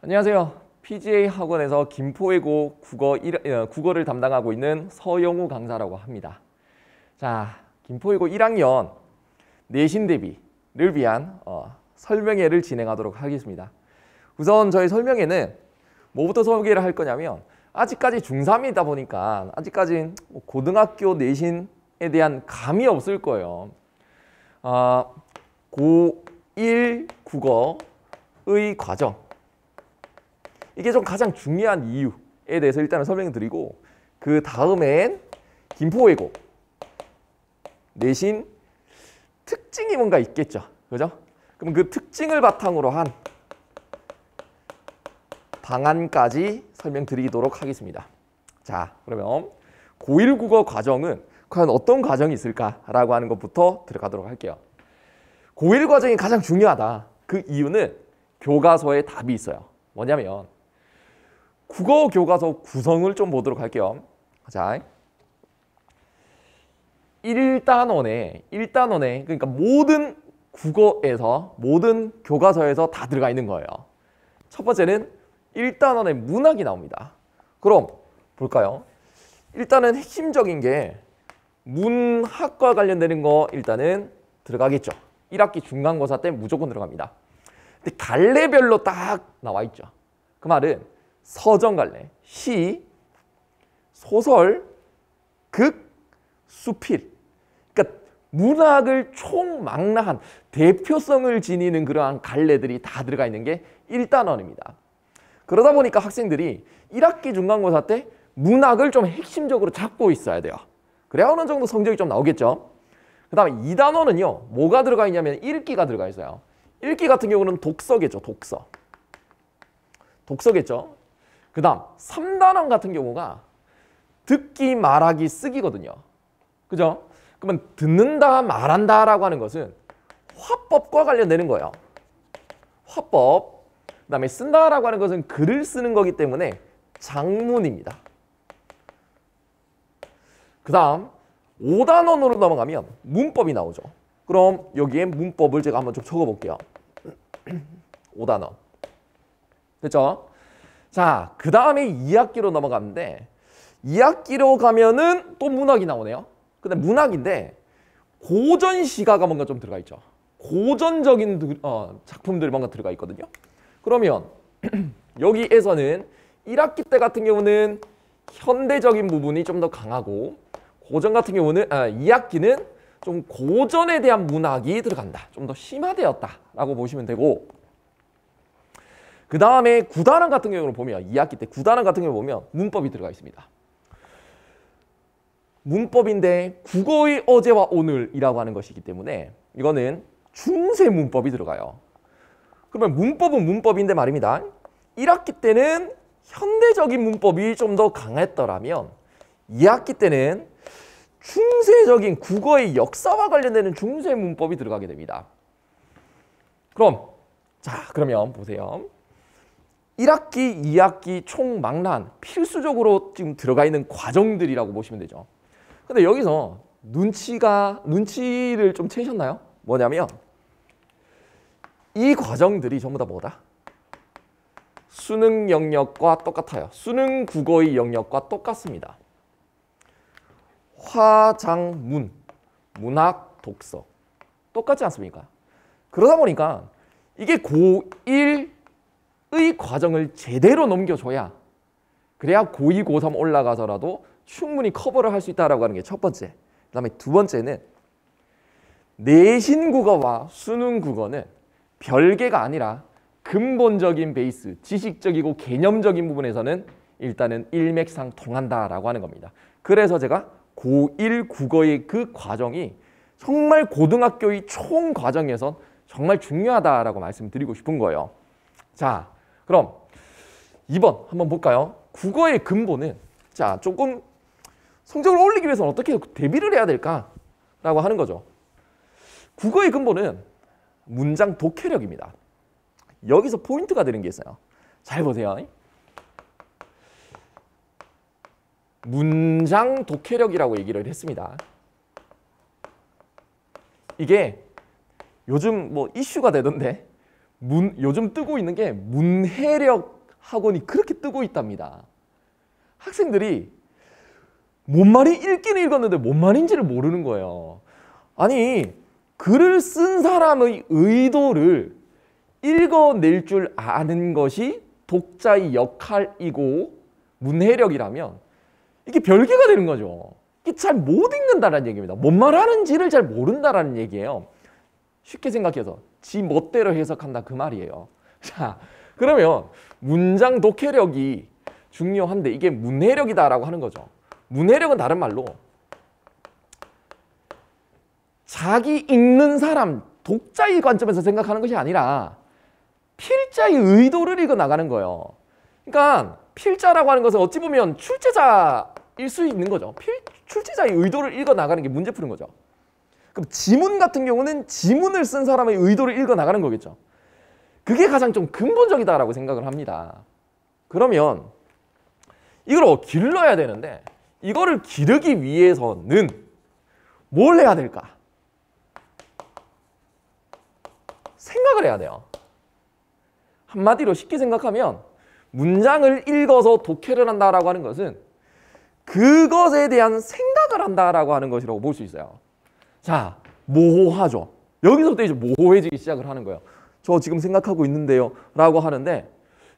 안녕하세요. PGA 학원에서 김포외고 국어를 담당하고 있는 서영우 강사라고 합니다. 자, 김포외고 1학년 내신 대비를 위한 설명회를 진행하도록 하겠습니다. 우선 저희 설명회는 뭐부터 소개를 할 거냐면 아직까지 중3이다 보니까 아직까지 고등학교 내신에 대한 감이 없을 거예요. 고1 국어의 과정, 이게 좀 가장 중요한 이유에 대해서 일단은 설명을 드리고, 그 다음엔 김포외고 내신 특징이 뭔가 있겠죠, 그죠? 그럼 그 특징을 바탕으로 한 방안까지 설명드리도록 하겠습니다. 자, 그러면 고1 국어 과정은 과연 어떤 과정이 있을까라고 하는 것부터 들어가도록 할게요. 고1 과정이 가장 중요하다. 그 이유는 교과서에 답이 있어요. 뭐냐면 국어 교과서 구성을 좀 보도록 할게요. 자, 1단원에 그러니까 모든 국어에서 모든 교과서에서 다 들어가 있는 거예요. 첫 번째는 1단원에 문학이 나옵니다. 그럼 볼까요? 일단은 핵심적인 게 문학과 관련되는 거 일단은 들어가겠죠. 1학기 중간고사 때 무조건 들어갑니다. 근데 갈래별로 딱 나와 있죠. 그 말은 서정 갈래, 시, 소설, 극, 수필. 그러니까 문학을 총망라한 대표성을 지니는 그러한 갈래들이 다 들어가 있는 게 1단원입니다. 그러다 보니까 학생들이 1학기 중간고사 때 문학을 좀 핵심적으로 잡고 있어야 돼요. 그래야 어느 정도 성적이 좀 나오겠죠. 그 다음에 2단원은요, 뭐가 들어가 있냐면 읽기가 들어가 있어요. 읽기 같은 경우는 독서겠죠. 독서겠죠. 그 다음 3단원 같은 경우가 듣기, 말하기, 쓰기거든요. 그죠? 그러면 듣는다, 말한다 라고 하는 것은 화법과 관련되는 거예요. 화법. 그 다음에 쓴다라고 하는 것은 글을 쓰는 거기 때문에 작문입니다. 그 다음 5단원으로 넘어가면 문법이 나오죠. 그럼 여기에 문법을 제가 한번 좀 적어볼게요. 5단원. 됐죠? 자, 그 다음에 2학기로 넘어갔는데 2학기로 가면은 또 문학이 나오네요. 근데 문학인데 고전시가가 뭔가 좀 들어가 있죠. 고전적인 작품들이 뭔가 들어가 있거든요. 그러면 여기에서는 1학기 때 같은 경우는 현대적인 부분이 좀 더 강하고, 고전 같은 경우는 2학기는 좀 고전에 대한 문학이 들어간다. 좀 더 심화되었다라고 보시면 되고, 그 다음에 9단원 같은 경우를 보면 2학기 때 9단원 같은 경우 보면 문법이 들어가 있습니다. 문법인데 국어의 어제와 오늘이라고 하는 것이기 때문에 이거는 중세 문법이 들어가요. 그러면 문법은 문법인데 말입니다. 1학기 때는 현대적인 문법이 좀 더 강했더라면 2학기 때는 중세적인 국어의 역사와 관련되는 중세 문법이 들어가게 됩니다. 그러면 보세요. 1학기, 2학기 총망라한 필수적으로 지금 들어가 있는 과정들이라고 보시면 되죠. 근데 여기서 눈치를 좀 채셨나요? 뭐냐면 이 과정들이 전부 다 뭐다? 수능 영역과 똑같아요. 수능 국어의 영역과 똑같습니다. 화장문, 문학, 독서 똑같지 않습니까? 그러다 보니까 이게 고1의 과정을 제대로 넘겨줘야, 그래야 고2, 고3 올라가서라도 충분히 커버를 할 수 있다고 하는 게 첫 번째. 그 다음에 두 번째는 내신 국어와 수능 국어는 별개가 아니라 근본적인 베이스, 지식적이고 개념적인 부분에서는 일단은 일맥상통한다라고 하는 겁니다. 그래서 제가 고1 국어의 그 과정이 정말 고등학교의 총 과정에서 정말 중요하다라고 말씀드리고 싶은 거예요. 자, 그럼 2번 한번 볼까요? 국어의 근본은, 자, 조금 성적을 올리기 위해서는 어떻게 대비를 해야 될까라고 하는 거죠. 국어의 근본은 문장 독해력입니다. 여기서 포인트가 되는 게 있어요. 잘 보세요. 문장 독해력이라고 얘기를 했습니다. 이게 요즘 뭐 이슈가 되던데 요즘 뜨고 있는 게 문해력 학원이 그렇게 뜨고 있답니다. 학생들이 뭔 말이 읽기는 읽었는데 뭔 말인지를 모르는 거예요. 아니, 글을 쓴 사람의 의도를 읽어낼 줄 아는 것이 독자의 역할이고 문해력이라면 이게 별개가 되는 거죠. 이게 잘 못 읽는다는 얘기입니다. 뭔 말하는지를 잘 모른다는 얘기예요. 쉽게 생각해서 지 멋대로 해석한다 그 말이에요. 자, 그러면 문장 독해력이 중요한데 이게 문해력이다라고 하는 거죠. 문해력은 다른 말로 자기 읽는 사람, 독자의 관점에서 생각하는 것이 아니라 필자의 의도를 읽어 나가는 거예요. 그러니까 필자라고 하는 것은 어찌 보면 출제자일 수 있는 거죠. 출제자의 의도를 읽어 나가는 게 문제 푸는 거죠. 그럼 지문 같은 경우는 지문을 쓴 사람의 의도를 읽어 나가는 거겠죠. 그게 가장 좀 근본적이다라고 생각을 합니다. 그러면 이걸 길러야 되는데 이거를 기르기 위해서는 뭘 해야 될까? 생각을 해야 돼요. 한마디로 쉽게 생각하면 문장을 읽어서 독해를 한다라고 하는 것은 그것에 대한 생각을 한다라고 하는 것이라고 볼 수 있어요. 자, 모호하죠. 여기서부터 이제 모호해지기 시작을 하는 거예요. 저 지금 생각하고 있는데요 라고 하는데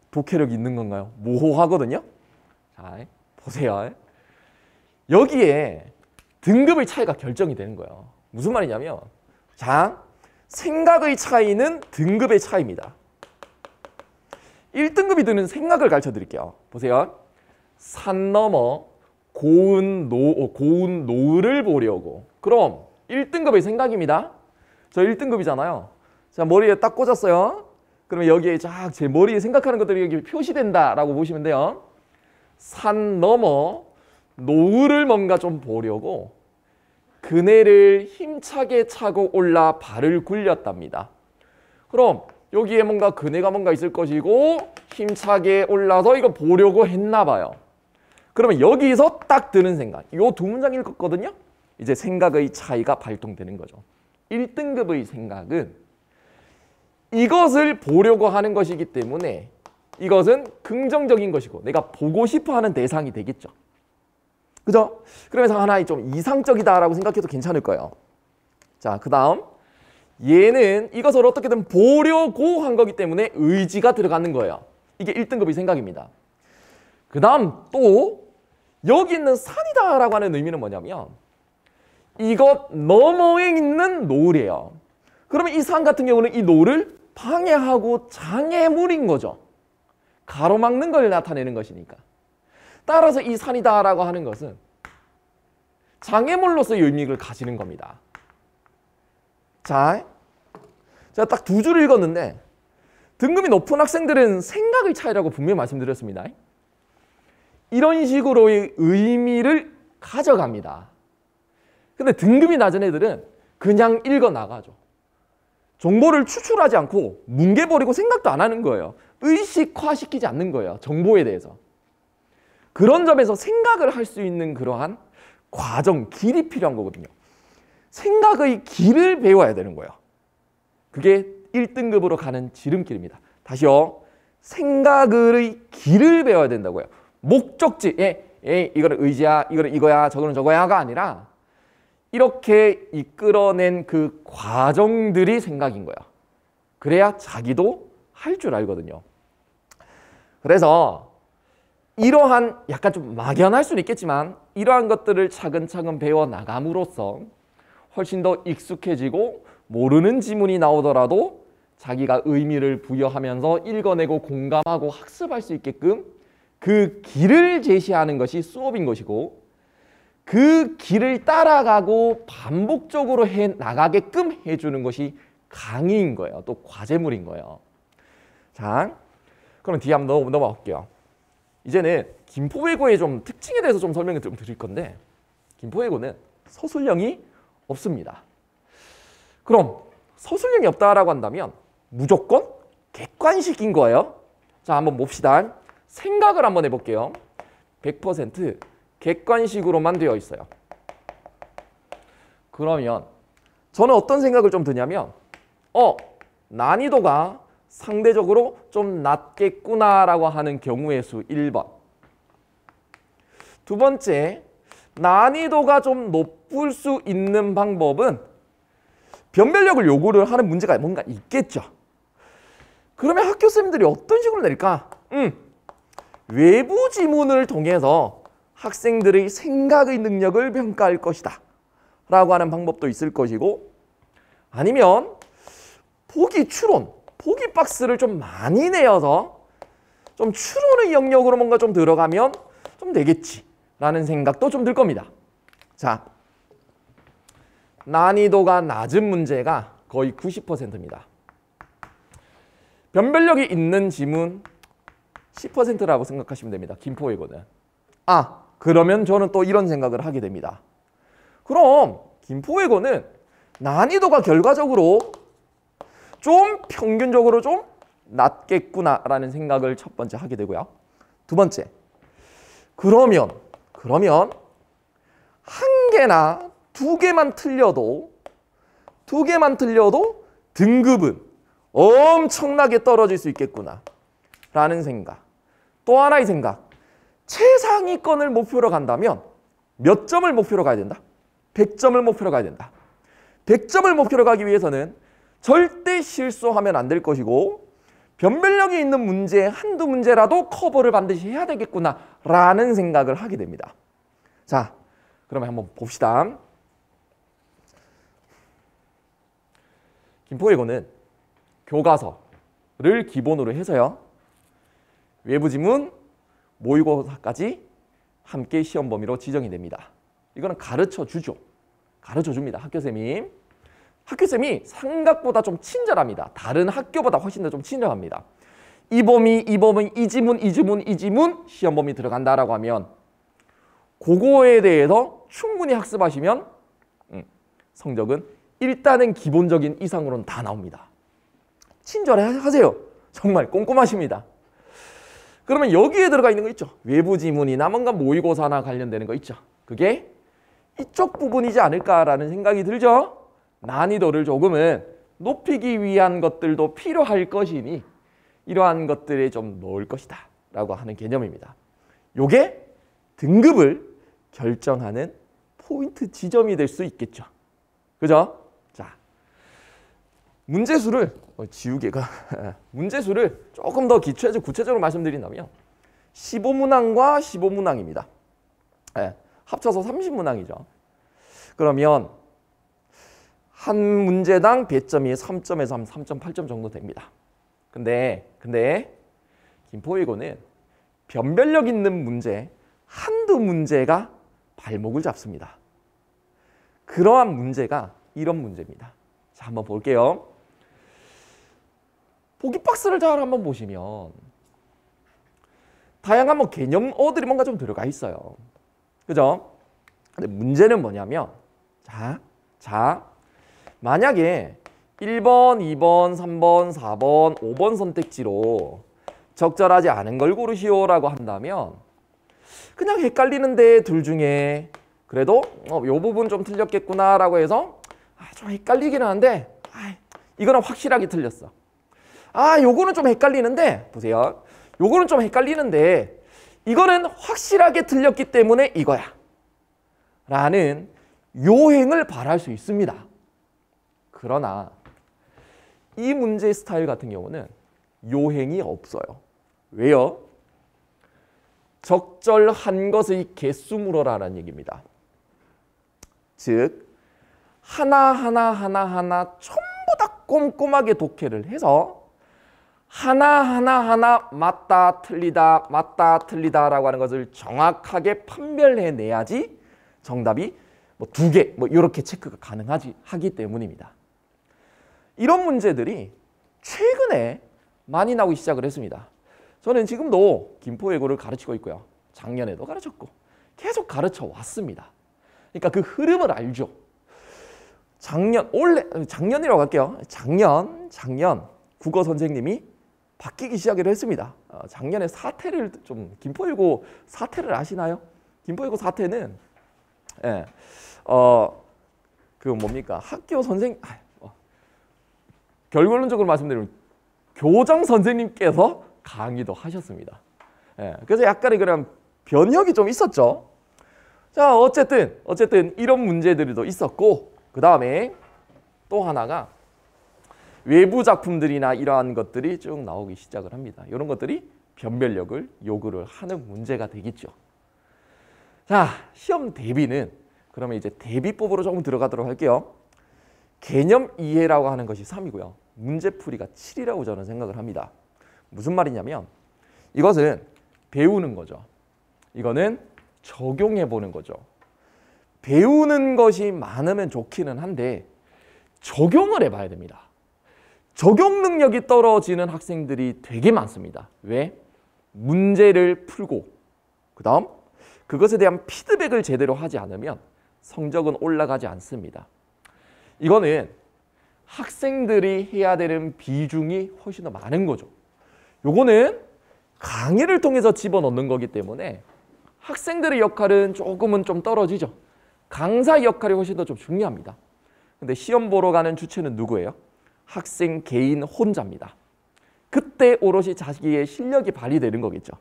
독해력이 있는 건가요? 모호하거든요. 자, 보세요. 여기에 등급의 차이가 결정이 되는 거예요. 무슨 말이냐면 자, 생각의 차이는 등급의 차이입니다. 1등급이 드는 생각을 가르쳐 드릴게요. 보세요. 산 넘어 고운 노을을 보려고. 그럼 1등급의 생각입니다. 저 1등급이잖아요. 자, 머리에 딱 꽂았어요. 그러면 여기에 쫙 제 머리에 생각하는 것들이 여기 표시된다라고 보시면 돼요. 산 넘어 노을을 뭔가 좀 보려고 그네를 힘차게 차고 올라 발을 굴렸답니다. 그럼 여기에 뭔가 그네가 뭔가 있을 것이고 힘차게 올라서 이거 보려고 했나 봐요. 그러면 여기서 딱 드는 생각. 이 두 문장 읽었거든요. 이제 생각의 차이가 발동되는 거죠. 1등급의 생각은 이것을 보려고 하는 것이기 때문에 이것은 긍정적인 것이고 내가 보고 싶어 하는 대상이 되겠죠. 그죠? 그러면서 하나의 좀 이상적이다라고 생각해도 괜찮을 거예요. 자, 그 다음 얘는 이것을 어떻게든 보려고 한 거기 때문에 의지가 들어가는 거예요. 이게 1등급의 생각입니다. 그 다음 또 여기 있는 산이다라고 하는 의미는 뭐냐면 이것 너머에 있는 노을이에요. 그러면 이 산 같은 경우는 이 노을을 방해하고 장애물인 거죠. 가로막는 걸 나타내는 것이니까. 따라서 이 산이다라고 하는 것은 장애물로서의 의미를 가지는 겁니다. 자, 제가 딱 두 줄을 읽었는데 등급이 높은 학생들은 생각의 차이라고 분명히 말씀드렸습니다. 이런 식으로의 의미를 가져갑니다. 근데 등급이 낮은 애들은 그냥 읽어 나가죠. 정보를 추출하지 않고 뭉개버리고 생각도 안 하는 거예요. 의식화시키지 않는 거예요. 정보에 대해서. 그런 점에서 생각을 할 수 있는 그러한 과정, 길이 필요한 거거든요. 생각의 길을 배워야 되는 거예요. 그게 1등급으로 가는 지름길입니다. 다시요. 생각의 길을 배워야 된다고요. 목적지, 이거는 의지야, 이거는 이거야, 저거는 저거야가 아니라 이렇게 이끌어낸 그 과정들이 생각인 거야. 그래야 자기도 할 줄 알거든요. 그래서 이러한 약간 좀 막연할 수는 있겠지만 이러한 것들을 차근차근 배워나감으로써 훨씬 더 익숙해지고 모르는 지문이 나오더라도 자기가 의미를 부여하면서 읽어내고 공감하고 학습할 수 있게끔 그 길을 제시하는 것이 수업인 것이고 그 길을 따라가고 반복적으로 나가게끔 해주는 것이 강의인 거예요. 또 과제물인 거예요. 자, 그럼 뒤에 한번 넘어가 볼게요. 이제는 김포외고의 좀 특징에 대해서 좀 설명을 좀 드릴 건데 김포외고는 서술형이 없습니다. 그럼 서술형이 없다라고 한다면 무조건 객관식인 거예요. 자, 한번 봅시다. 생각을 한번 해볼게요. 100% 객관식으로만 되어 있어요. 그러면 저는 어떤 생각을 좀 드냐면 난이도가 상대적으로 좀 낮겠구나라고 하는 경우의 수 1번. 두 번째, 난이도가 좀 높을 수 있는 방법은 변별력을 요구를 하는 문제가 뭔가 있겠죠. 그러면 학교쌤들이 어떤 식으로 낼까? 외부 지문을 통해서 학생들의 생각의 능력을 평가할 것이다 라고 하는 방법도 있을 것이고, 아니면 보기 추론, 보기 박스를 좀 많이 내어서 좀 추론의 영역으로 뭔가 좀 들어가면 좀 되겠지 라는 생각도 좀 들 겁니다. 자, 난이도가 낮은 문제가 거의 90%입니다. 변별력이 있는 지문 10%라고 생각하시면 됩니다. 김포외고는. 그러면 저는 또 이런 생각을 하게 됩니다. 그럼 김포외고는 난이도가 결과적으로 좀 평균적으로 좀 낮겠구나라는 생각을 첫 번째 하게 되고요. 두 번째, 그러면 한 개나 두 개만 틀려도 등급은 엄청나게 떨어질 수 있겠구나 라는 생각. 또 하나의 생각, 최상위권을 목표로 간다면 몇 점을 목표로 가야 된다? 100점을 목표로 가야 된다. 100점을 목표로 가기 위해서는 절대 실수하면 안 될 것이고, 변별력이 있는 문제 한두 문제라도 커버를 반드시 해야 되겠구나 라는 생각을 하게 됩니다. 자, 그러면 한번 봅시다. 김포외고는 교과서를 기본으로 해서요, 외부 지문, 모의고사까지 함께 시험 범위로 지정이 됩니다. 이거는 가르쳐 주죠. 가르쳐 줍니다. 학교쌤이 생각보다 좀 친절합니다. 다른 학교보다 훨씬 더 좀 친절합니다. 이 범위, 이 지문 시험 범위 들어간다라고 하면 그거에 대해서 충분히 학습하시면 성적은 일단은 기본적인 이상으로는 다 나옵니다. 친절하세요. 정말 꼼꼼하십니다. 그러면 여기에 들어가 있는 거 있죠. 외부 지문이나 뭔가 모의고사나 관련되는 거 있죠. 그게 이쪽 부분이지 않을까라는 생각이 들죠. 난이도를 조금은 높이기 위한 것들도 필요할 것이니 이러한 것들에 좀 넣을 것이다 라고 하는 개념입니다. 요게 등급을 결정하는 포인트 지점이 될 수 있겠죠. 그죠? 자, 문제수를 문제수를 조금 더 구체적으로 말씀드린다면 15문항과 15문항입니다. 합쳐서 30문항이죠. 그러면 한 문제당 배점이 3점에서 한 3.8점 정도 됩니다. 근데 김포외고는 변별력 있는 문제 한두 문제가 발목을 잡습니다. 그러한 문제가 이런 문제입니다. 자, 한번 볼게요. 보기 박스를 잘 한번 보시면 다양한 개념어들이 뭔가 좀 들어가 있어요. 그죠? 근데 문제는 뭐냐면 자, 만약에 1번, 2번, 3번, 4번, 5번 선택지로 적절하지 않은 걸 고르시오라고 한다면 그냥 헷갈리는데 둘 중에 그래도 요 부분 좀 틀렸겠구나라고 해서 좀 헷갈리긴 하는데 이거는 확실하게 틀렸어. 요거는 좀 헷갈리는데 보세요. 요거는 좀 헷갈리는데 이거는 확실하게 틀렸기 때문에 이거야 라는 요행을 바랄 수 있습니다. 그러나 이 문제 스타일 같은 경우는 요행이 없어요. 왜요? 적절한 것의 개수 물어라라는 얘기입니다. 즉 하나하나 전부 다 꼼꼼하게 독해를 해서 하나하나 맞다 틀리다라고 하는 것을 정확하게 판별해내야지 정답이 2개 이렇게 체크가 가능하기 때문입니다. 이런 문제들이 최근에 많이 나오기 시작을 했습니다. 저는 지금도 김포외고를 가르치고 있고요. 작년에도 가르쳤고 계속 가르쳐 왔습니다. 그러니까 그 흐름을 알죠. 작년이라고 할게요. 작년 국어 선생님이 바뀌기 시작을 했습니다. 작년에 사태를 김포외고 사태를 아시나요? 김포외고 사태는 그 뭡니까? 학교 선생 결론적으로 말씀드리면 교장 선생님께서 강의도 하셨습니다. 예, 그래서 약간의 그런 변형이 좀 있었죠. 자, 어쨌든 이런 문제들도 있었고, 그 다음에 또 하나가 외부 작품들이나 이러한 것들이 쭉 나오기 시작을 합니다. 이런 것들이 변별력을 요구를 하는 문제가 되겠죠. 자, 시험 대비는 그러면 이제 대비법으로 조금 들어가도록 할게요. 개념 이해라고 하는 것이 3이고요. 문제풀이가 7이라고 저는 생각을 합니다. 무슨 말이냐면 이것은 배우는 거죠. 이거는 적용해 보는 거죠. 배우는 것이 많으면 좋기는 한데 적용을 해봐야 됩니다. 적용 능력이 떨어지는 학생들이 되게 많습니다. 왜? 문제를 풀고 그 다음 그것에 대한 피드백을 제대로 하지 않으면 성적은 올라가지 않습니다. 이거는 학생들이 해야 되는 비중이 훨씬 더 많은 거죠. 요거는 강의를 통해서 집어넣는 거기 때문에 학생들의 역할은 조금은 좀 떨어지죠. 강사의 역할이 훨씬 더 좀 중요합니다. 근데 시험 보러 가는 주체는 누구예요? 학생 개인 혼자입니다. 그때 오롯이 자기의 실력이 발휘되는 거겠죠.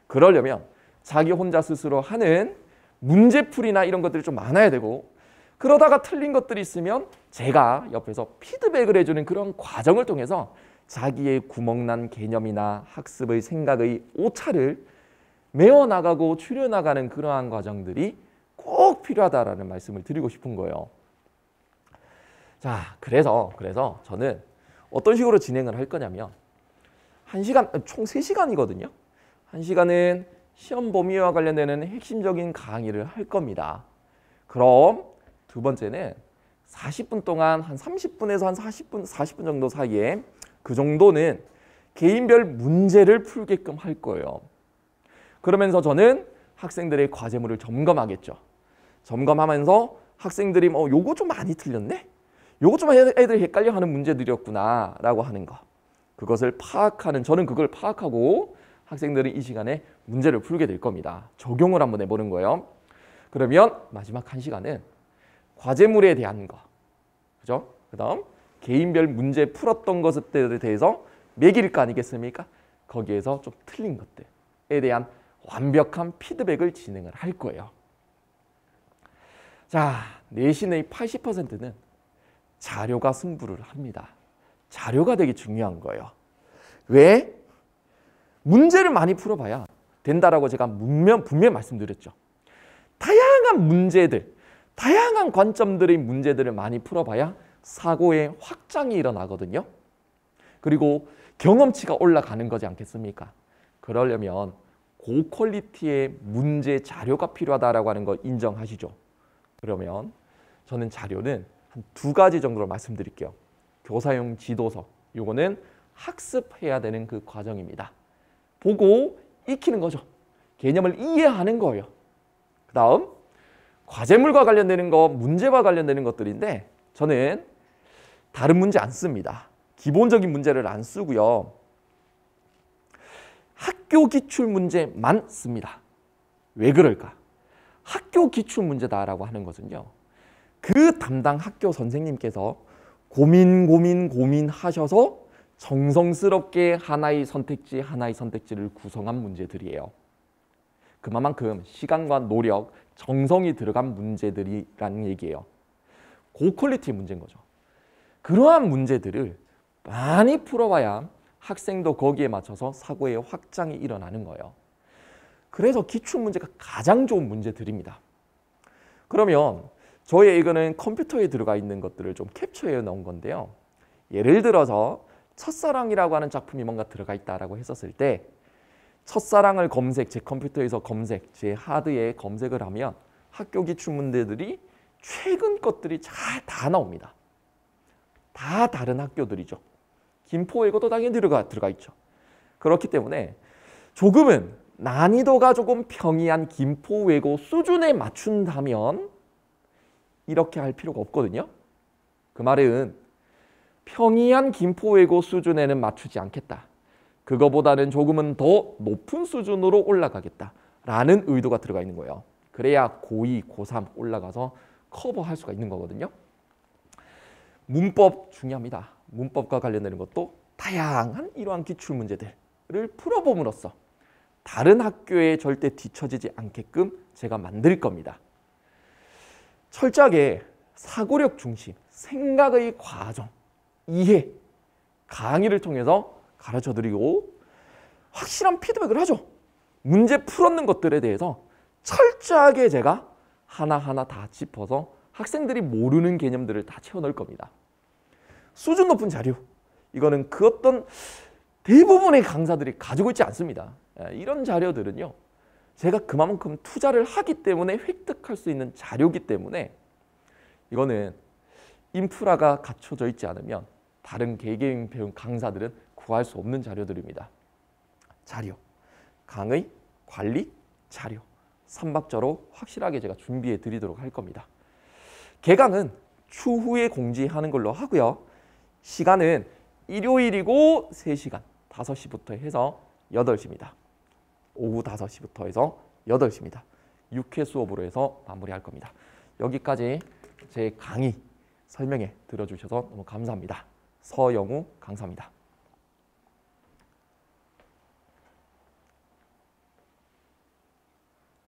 그러려면 자기 혼자 스스로 하는 문제풀이나 이런 것들이 좀 많아야 되고, 그러다가 틀린 것들이 있으면 제가 옆에서 피드백을 해주는 그런 과정을 통해서 자기의 구멍난 개념이나 학습의 생각의 오차를 메워나가고 줄여나가는 그러한 과정들이 꼭 필요하다라는 말씀을 드리고 싶은 거예요. 자, 그래서 저는 어떤 식으로 진행을 할 거냐면 1시간, 총 3시간이거든요. 1시간은 시험 범위와 관련되는 핵심적인 강의를 할 겁니다. 그럼 두 번째는 40분 동안 한 30분에서 한 40분 정도 사이에 그 정도는 개인별 문제를 풀게끔 할 거예요. 그러면서 저는 학생들의 과제물을 점검하겠죠. 점검하면서 학생들이 요거 좀 많이 틀렸네? 요거 좀 애들이 헷갈려하는 문제들이었구나 라고 하는 거. 그것을 파악하는, 저는 그걸 파악하고 학생들은 이 시간에 문제를 풀게 될 겁니다. 적용을 한번 해보는 거예요. 그러면 마지막 1시간은 과제물에 대한 거, 그죠? 그 다음 개인별 문제 풀었던 것들에 대해서 매길 거 아니겠습니까? 거기에서 좀 틀린 것들에 대한 완벽한 피드백을 진행을 할 거예요. 자, 내신의 80%는 자료가 승부를 합니다. 자료가 되게 중요한 거예요. 왜? 문제를 많이 풀어봐야 된다라고 제가 분명히 말씀드렸죠. 다양한 문제들, 다양한 관점들의 문제들을 많이 풀어봐야 사고의 확장이 일어나거든요. 그리고 경험치가 올라가는 거지 않겠습니까? 그러려면 고퀄리티의 문제 자료가 필요하다라고 하는 거 인정하시죠? 그러면 저는 자료는 한 2가지 정도로 말씀드릴게요. 교사용 지도서, 요거는 학습해야 되는 그 과정입니다. 보고 익히는 거죠. 개념을 이해하는 거예요. 그 다음 과제물과 관련되는 거, 문제와 관련되는 것들인데 저는 다른 문제 안 씁니다. 기본적인 문제를 안 쓰고요. 학교 기출 문제만 씁니다. 왜 그럴까? 학교 기출 문제다라고 하는 것은요. 그 담당 학교 선생님께서 고민하셔서 정성스럽게 하나의 선택지를 구성한 문제들이에요. 그만큼 시간과 노력, 정성이 들어간 문제들이라는 얘기예요. 고퀄리티 문제인 거죠. 그러한 문제들을 많이 풀어봐야 학생도 거기에 맞춰서 사고의 확장이 일어나는 거예요. 그래서 기출 문제가 가장 좋은 문제들입니다. 그러면 저의 이거는 컴퓨터에 들어가 있는 것들을 좀 캡처해 놓은 건데요. 예를 들어서 첫사랑이라고 하는 작품이 뭔가 들어가 있다라고 했었을 때 첫사랑을 제 컴퓨터에서 제 하드에 검색을 하면 학교 기출 문제들이 최근 것들이 잘 다 나옵니다. 다 다른 학교들이죠. 김포외고도 당연히 들어가 있죠. 그렇기 때문에 조금은 난이도가 조금 평이한 김포외고 수준에 맞춘다면 이렇게 할 필요가 없거든요. 그 말은 평이한 김포외고 수준에는 맞추지 않겠다. 그거보다는 조금은 더 높은 수준으로 올라가겠다라는 의도가 들어가 있는 거예요. 그래야 고2, 고3 올라가서 커버할 수가 있는 거거든요. 문법 중요합니다. 문법과 관련되는 것도 다양한 이러한 기출문제들을 풀어봄으로써 다른 학교에 절대 뒤처지지 않게끔 제가 만들 겁니다. 철저하게 사고력 중심, 생각의 과정, 이해, 강의를 통해서 가르쳐드리고 확실한 피드백을 하죠. 문제 풀었는 것들에 대해서 철저하게 제가 하나하나 다 짚어서 학생들이 모르는 개념들을 다 채워넣을 겁니다. 수준 높은 자료, 이거는 그 어떤 대부분의 강사들이 가지고 있지 않습니다. 이런 자료들은요, 제가 그만큼 투자를 하기 때문에 획득할 수 있는 자료이기 때문에 이거는 인프라가 갖춰져 있지 않으면 다른 개개인 배운 강사들은 구할 수 없는 자료들입니다. 자료, 강의, 관리, 자료 3박자로 확실하게 제가 준비해 드리도록 할 겁니다. 개강은 추후에 공지하는 걸로 하고요. 시간은 일요일이고 3시간, 5시부터 해서 8시입니다. 오후 5시부터 해서 8시입니다. 6회 수업으로 해서 마무리할 겁니다. 여기까지 제 강의 설명해 들어주셔서 너무 감사합니다. 서영우 강사입니다.